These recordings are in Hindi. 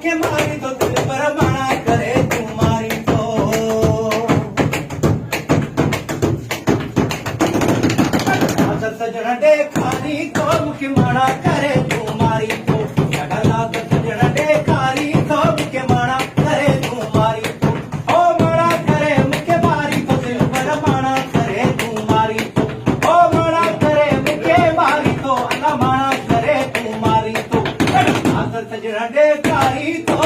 मुखे मारी तो दिल पर माना करे तू मारी तो सजन देखारी तो मुखे माना करे तू मारी तो सजन देखारी तो मुखे माना करे तू मारी तो ओ माना करे मुखे मारी तो दिल पर माना करे तू मारी तो ओ माना करे मुखे मारी तो अल्लाह माना करे तू मारी तो सजन देखारी तो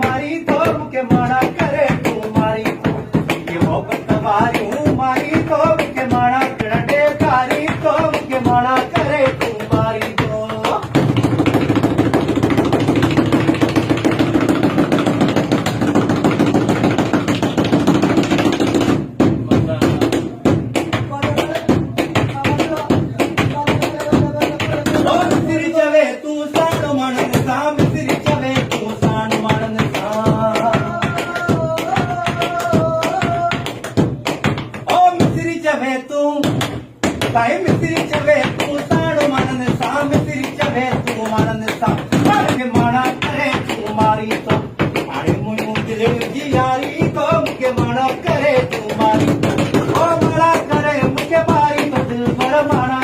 मारी तो मुके माना करे तू मारी ये मोहब्बत वारी मारी तो मुके माना करे कारी तो मुके माना करे तू मारी तो मिसरी चवे तू सानो मन सा मिसरी चवे तू सानो मन चवे तू भाई मिसरी चवे तू साणो मानन सा मिसरी चवे तू मानन सा के माना करे तू मारी तो अरे मुनु दिल की यारी तो मुके माना करे तू मारी तो ओ माना करे मुके मारी तो दिल पर माना